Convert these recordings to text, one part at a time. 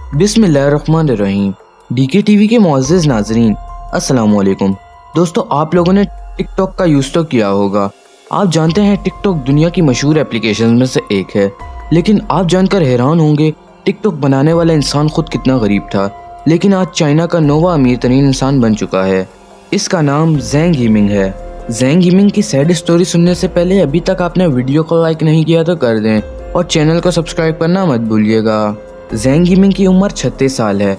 बिस्मिल्लाहिर्रहमानिर्रहीम। DK TV के मुअज़्ज़िज़ नाज़रीन, अस्सलाम वालेकुम। दोस्तों, आप लोगों ने टिकटॉक का यूज़ तो किया होगा। आप जानते हैं टिकटॉक दुनिया की मशहूर एप्लीकेशन में से एक है, लेकिन आप जानकर हैरान होंगे टिकटॉक बनाने वाला इंसान खुद कितना गरीब था, लेकिन आज चाइना का नौवां अमीर तरीन इंसान बन चुका है। इसका नाम ज़ेंग यिमिंग है। ज़ेंग यिमिंग की सैड स्टोरी सुनने से पहले अभी तक आपने वीडियो को लाइक नहीं किया तो कर दें और चैनल को सब्सक्राइब करना मत भूलिएगा। ज़ेंग यिमिंग की उम्र 36 साल है।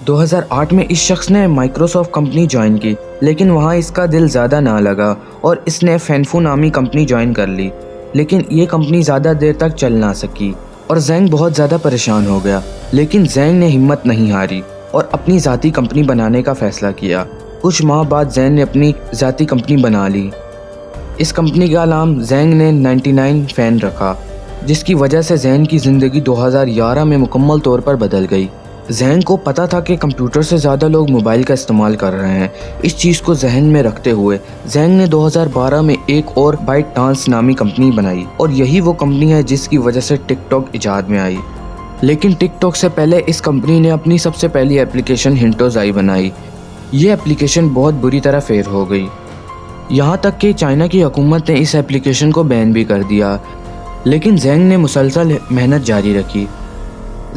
2008 में इस शख्स ने माइक्रोसॉफ्ट कंपनी ज्वाइन की, लेकिन वहाँ इसका दिल ज़्यादा ना लगा और इसने फैनफू नामी कंपनी ज्वाइन कर ली, लेकिन ये कंपनी ज़्यादा देर तक चल ना सकी और ज़ेंग बहुत ज़्यादा परेशान हो गया। लेकिन ज़ेंग ने हिम्मत नहीं हारी और अपनी ज़ाती कंपनी बनाने का फ़ैसला किया। कुछ माह बाद ज़ेंग ने अपनी ज़ाती कंपनी बना ली। इस कंपनी का नाम ज़ेंग ने 99 फ़ैन रखा, जिसकी वजह से ज़ेंग की ज़िंदगी 2011 में मुकम्मल तौर पर बदल गई। ज़ेंग को पता था कि कंप्यूटर से ज़्यादा लोग मोबाइल का इस्तेमाल कर रहे हैं। इस चीज़ को जहन में रखते हुए ज़ेंग ने 2012 में एक और बाइट डांस नामी कंपनी बनाई और यही वो कंपनी है जिसकी वजह से टिकटॉक इजाद में आई। लेकिन टिकटॉक से पहले इस कंपनी ने अपनी सबसे पहली एप्लीकेशन हिंटोज़ाई बनाई। ये एप्लीकेशन बहुत बुरी तरह फेल हो गई, यहाँ तक कि चाइना की हुकूमत ने इस एप्लीकेशन को बैन भी कर दिया। लेकिन ज़ेंग ने मुसलसल मेहनत जारी रखी।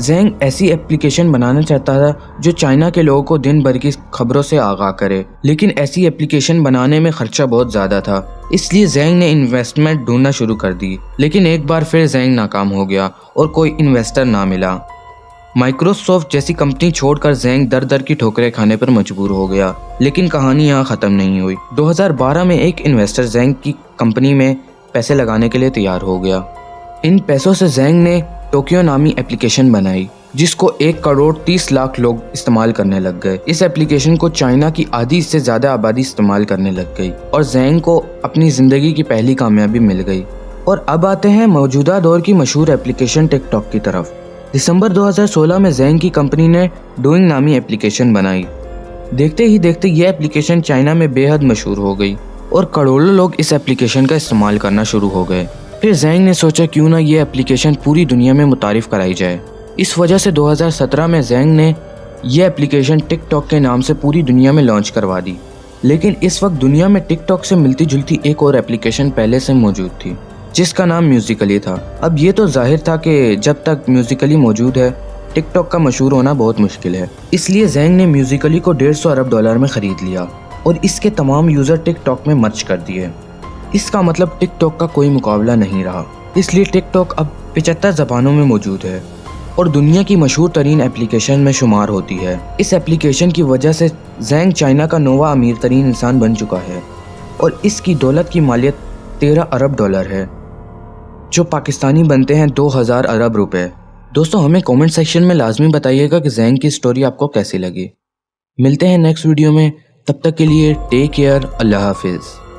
ज़ेंग ऐसी एप्लीकेशन बनाना चाहता था जो चाइना के लोगों को दिन भर की खबरों से आगाह करे, लेकिन ऐसी एप्लीकेशन बनाने में खर्चा बहुत ज़्यादा था। इसलिए ज़ेंग ने इन्वेस्टमेंट ढूंढना शुरू कर दी, लेकिन एक बार फिर ज़ेंग नाकाम हो गया और कोई इन्वेस्टर ना मिला। माइक्रोसॉफ्ट जैसी कंपनी छोड़कर ज़ेंग दर दर की ठोकरें खाने पर मजबूर हो गया। लेकिन कहानी यहाँ ख़त्म नहीं हुई। 2012 में एक इन्वेस्टर ज़ेंग की कंपनी में पैसे लगाने के लिए तैयार हो गया। इन पैसों से ज़ेंग ने टोक्यो नामी एप्लीकेशन बनाई, जिसको 1 करोड़ 30 लाख लोग इस्तेमाल करने लग गए। इस एप्लीकेशन को चाइना की आधी से ज़्यादा आबादी इस्तेमाल करने लग गई और ज़ेंग को अपनी ज़िंदगी की पहली कामयाबी मिल गई। और अब आते हैं मौजूदा दौर की मशहूर एप्लीकेशन टिकटॉक की तरफ। दिसंबर 2016 में ज़ेंग की कंपनी ने डूइंग नामी एप्लीकेशन बनाई। देखते ही देखते ये एप्लीकेशन चाइना में बेहद मशहूर हो गई और करोड़ों लोग इस एप्लीकेशन का इस्तेमाल करना शुरू हो गए। फिर ज़ेंग ने सोचा क्यों ना ये एप्लीकेशन पूरी दुनिया में मुतारिफ कराई जाए। इस वजह से 2017 में ज़ेंग ने ये एप्लीकेशन टिकटॉक के नाम से पूरी दुनिया में लॉन्च करवा दी। लेकिन इस वक्त दुनिया में टिकटॉक से मिलती जुलती एक और एप्लीकेशन पहले से मौजूद थी, जिसका नाम म्यूज़िकली था। अब ये तो जाहिर था कि जब तक म्यूज़िकली मौजूद है टिकटॉक का मशहूर होना बहुत मुश्किल है। इसलिए ज़ेंग ने म्यूज़िकली को $150 अरब में ख़रीद लिया और इसके तमाम यूज़र टिकटॉक में मर्ज कर दिए। इसका मतलब टिकटॉक का कोई मुकाबला नहीं रहा। इसलिए टिकटॉक अब 75 ज़बानों में मौजूद है और दुनिया की मशहूर तरीन एप्लीकेशन में शुमार होती है। इस एप्लीकेशन की वजह से ज़ेंग चाइना का नौवां अमीर तरीन इंसान बन चुका है और इसकी दौलत की मालियत $13 अरब है, जो पाकिस्तानी बनते हैं 2000 अरब रुपए। दोस्तों, हमें कमेंट सेक्शन में लाजमी बताइएगा कि ज़ेंग की स्टोरी आपको कैसी लगी। मिलते हैं नेक्स्ट वीडियो में, तब तक के लिए टेक केयर, अल्लाह हाफिज़।